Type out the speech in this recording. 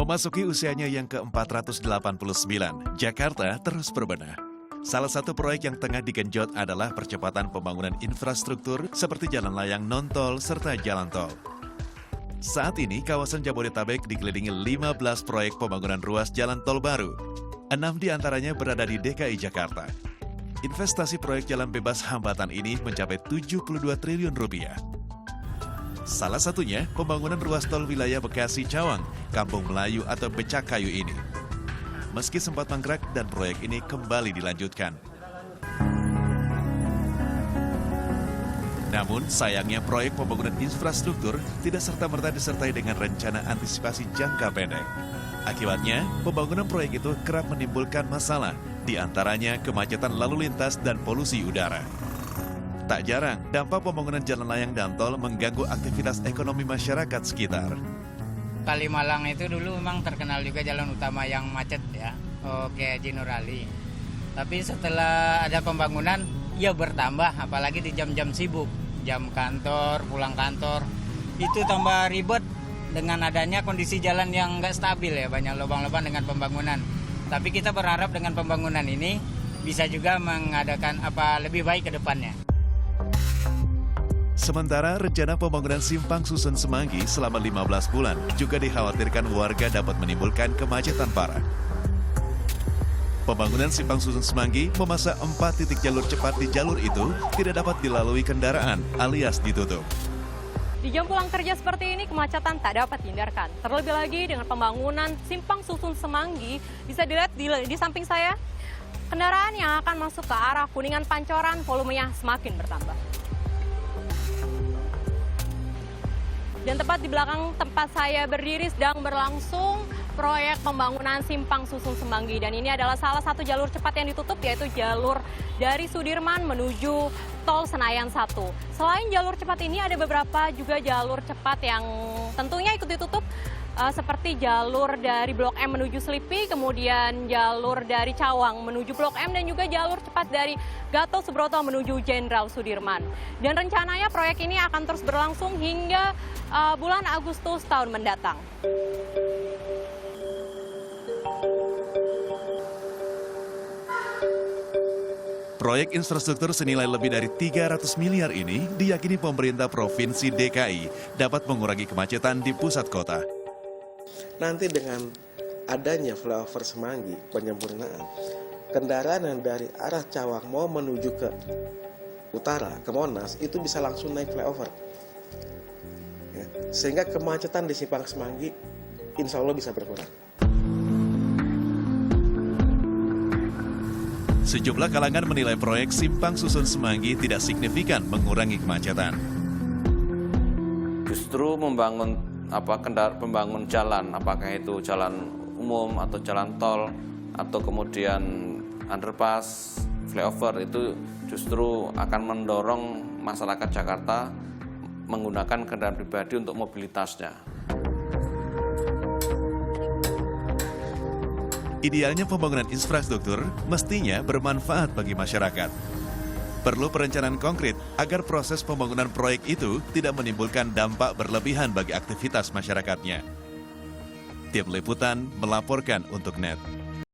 Memasuki usianya yang ke-489, Jakarta terus berbenah. Salah satu proyek yang tengah digenjot adalah percepatan pembangunan infrastruktur seperti jalan layang non-tol serta jalan tol. Saat ini, kawasan Jabodetabek dikelilingi 15 proyek pembangunan ruas jalan tol baru. 6 diantaranya berada di DKI Jakarta. Investasi proyek jalan bebas hambatan ini mencapai 72 triliun rupiah. Salah satunya pembangunan ruas tol wilayah Bekasi-Cawang, Kampung Melayu atau Becakayu ini. Meski sempat mangkrak dan proyek ini kembali dilanjutkan. Namun sayangnya proyek pembangunan infrastruktur tidak serta-merta disertai dengan rencana antisipasi jangka pendek. Akibatnya, pembangunan proyek itu kerap menimbulkan masalah, di antaranya kemacetan lalu lintas dan polusi udara. Tak jarang, dampak pembangunan jalan layang dan tol mengganggu aktivitas ekonomi masyarakat sekitar. Kalimalang itu dulu memang terkenal juga jalan utama yang macet ya, kayak Jinurali. Tapi setelah ada pembangunan, ya bertambah, apalagi di jam-jam sibuk. Jam kantor, pulang kantor, itu tambah ribet dengan adanya kondisi jalan yang nggak stabil ya, banyak lubang-lubang dengan pembangunan. Tapi kita berharap dengan pembangunan ini bisa juga mengadakan lebih baik ke depannya. Sementara rencana pembangunan simpang susun Semanggi selama 15 bulan juga dikhawatirkan warga dapat menimbulkan kemacetan parah. Pembangunan simpang susun Semanggi memasang 4 titik jalur cepat di jalur itu tidak dapat dilalui kendaraan alias ditutup. Di jam pulang kerja seperti ini, kemacetan tak dapat dihindarkan. Terlebih lagi dengan pembangunan simpang susun Semanggi, bisa dilihat di samping saya, kendaraan yang akan masuk ke arah Kuningan Pancoran volumenya semakin bertambah. Dan tepat di belakang tempat saya berdiri sedang berlangsung proyek pembangunan simpang susun Semanggi. Dan ini adalah salah satu jalur cepat yang ditutup, yaitu jalur dari Sudirman menuju tol Senayan 1. Selain jalur cepat ini, ada beberapa juga jalur cepat yang tentunya ikut ditutup, seperti jalur dari Blok M menuju Selipi, kemudian jalur dari Cawang menuju Blok M, dan juga jalur cepat dari Gatot Subroto menuju Jenderal Sudirman. Dan rencananya proyek ini akan terus berlangsung hingga bulan Agustus tahun mendatang. Proyek infrastruktur senilai lebih dari 300 miliar ini diyakini pemerintah Provinsi DKI dapat mengurangi kemacetan di pusat kota. Nanti dengan adanya flyover Semanggi, penyempurnaan, kendaraan yang dari arah Cawang mau menuju ke utara, ke Monas, itu bisa langsung naik flyover. Ya, sehingga kemacetan di simpang Semanggi insya Allah bisa berkurang. Sejumlah kalangan menilai proyek simpang susun Semanggi tidak signifikan mengurangi kemacetan. Justru membangun pembangun jalan, apakah itu jalan umum atau jalan tol atau kemudian underpass, flyover, itu justru akan mendorong masyarakat Jakarta menggunakan kendaraan pribadi untuk mobilitasnya. Idealnya pembangunan infrastruktur mestinya bermanfaat bagi masyarakat. Perlu perencanaan konkret agar proses pembangunan proyek itu tidak menimbulkan dampak berlebihan bagi aktivitas masyarakatnya. Tim Liputan melaporkan untuk NET.